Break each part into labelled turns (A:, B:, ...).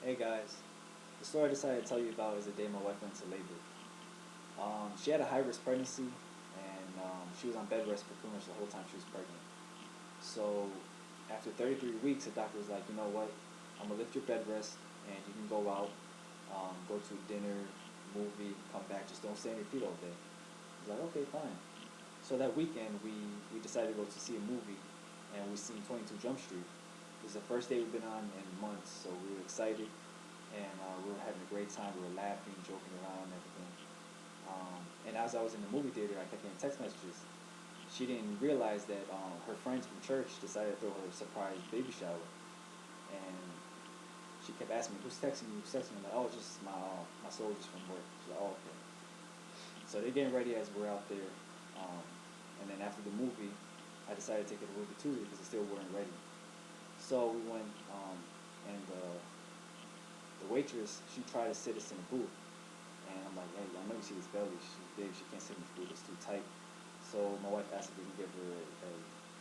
A: Hey guys, the story I decided to tell you about is the day my wife went into labor. She had a high risk pregnancy and she was on bed rest for pretty much the whole time she was pregnant. So after 33 weeks, the doctor was like, you know what? I'm gonna lift your bed rest and you can go out, go to dinner, movie, come back. Just don't stay on your feet all day. I was like, okay, fine. So that weekend, we decided to go to see a movie and we seen 22 Jump Street. It was the first day we've been on in months, so we were excited and we were having a great time. We were laughing, joking around, and everything. And as I was in the movie theater, I kept getting text messages. She didn't realize that her friends from church decided to throw her a surprise baby shower, and she kept asking me, "Who's texting you? Who's texting me?" I'm like, "Oh, it's just my soldiers from work." She's like, "Oh, okay." So they're getting ready as we're out there, um, and then after the movie, I decided to take her to Ruby Tuesday because they still weren't ready. So we went, and the waitress she tried to sit us in a booth, and I'm like, hey, I know you see this belly. She's big. She can't sit in the food. It's too tight. So my wife asked if we can give her a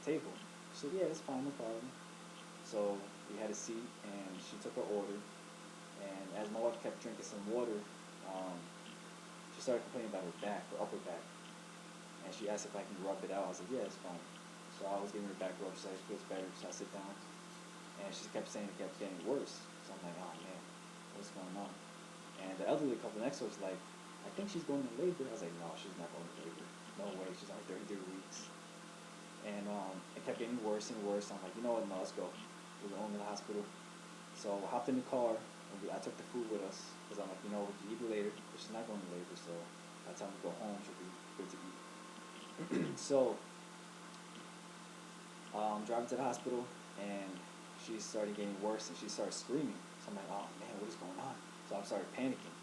A: table. She said, yeah, that's fine, no problem. So we had a seat, and she took her order. And as my wife kept drinking some water, um, she started complaining about her back, her upper back. And she asked if I can rub it out. I was like, yeah, it's fine. So I was giving her back rub. She said, it feels better. So I sit down. And she kept saying it kept getting worse. So I'm like, oh, man, what's going on? And the elderly couple next to us like, I think she's going to labor. I was like, no, she's not going to labor. No way. She's on 33 weeks. And it kept getting worse and worse. I'm like, you know what? No, let's go. We're going to the hospital. So I hopped in the car, and I took the food with us because I'm like, you know, we can eat it later. But she's not going to labor, so by the time we go home, she'll be good to eat. So driving to the hospital, and she started getting worse, and she started screaming. So I'm like, oh man, what is going on? So I started panicking,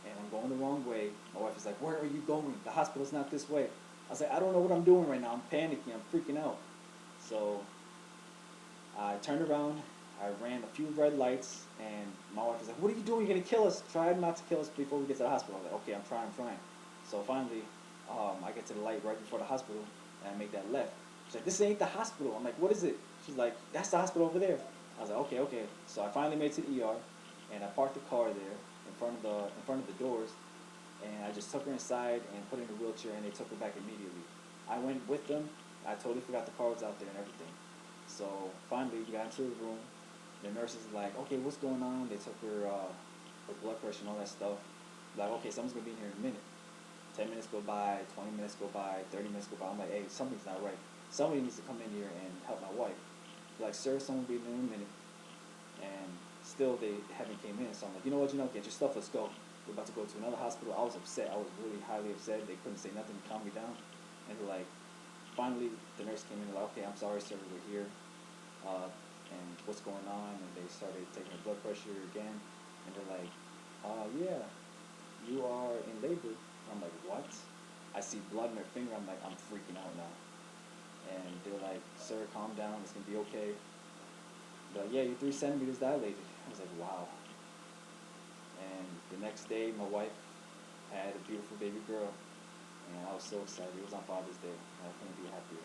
A: and I'm going the wrong way. My wife is like, where are you going? The hospital's not this way. I was like, I don't know what I'm doing right now. I'm panicking. I'm freaking out. So I turned around. I ran a few red lights, and my wife was like, "What are you doing? You're gonna kill us! Try not to kill us before we get to the hospital." I was like, "Okay, I'm trying, I'm trying." So finally, I get to the light right before the hospital, and I make that left. She's like, "This ain't the hospital." I'm like, "What is it?" She's like, "That's the hospital over there." I was like, "Okay, okay." So I finally made it to the ER, and I parked the car there in front of the doors, and I just took her inside and put her in a wheelchair, and they took her back immediately. I went with them. I totally forgot the car was out there and everything. So finally, we got into the room. The nurse is like, "Okay, what's going on?" They took her blood pressure and all that stuff. Like, "Okay, someone's gonna be in here in a minute." 10 minutes go by, 20 minutes go by, 30 minutes go by. I'm like, "Hey, something's not right. Somebody needs to come in here and help my wife." They're like, "Sir, someone will be in a minute." And still they haven't came in. So I'm like, you know what, get your stuff, let's go. We're about to go to another hospital. I was upset. I was really highly upset. They couldn't say nothing to calm me down. And they're like, finally, the nurse came in. They're like, okay, I'm sorry, sir, we're here. And what's going on? And they started taking her blood pressure again. And they're like, yeah, you are in labor. And I'm like, what? I see blood in her finger. I'm like, I'm freaking out now. And they're like, sir, calm down. It's going to be okay. They're like, yeah, you're 3 centimeters dilated. I was like, wow. And the next day, my wife had a beautiful baby girl, and I was so excited. It was on Father's Day, and I couldn't be happier.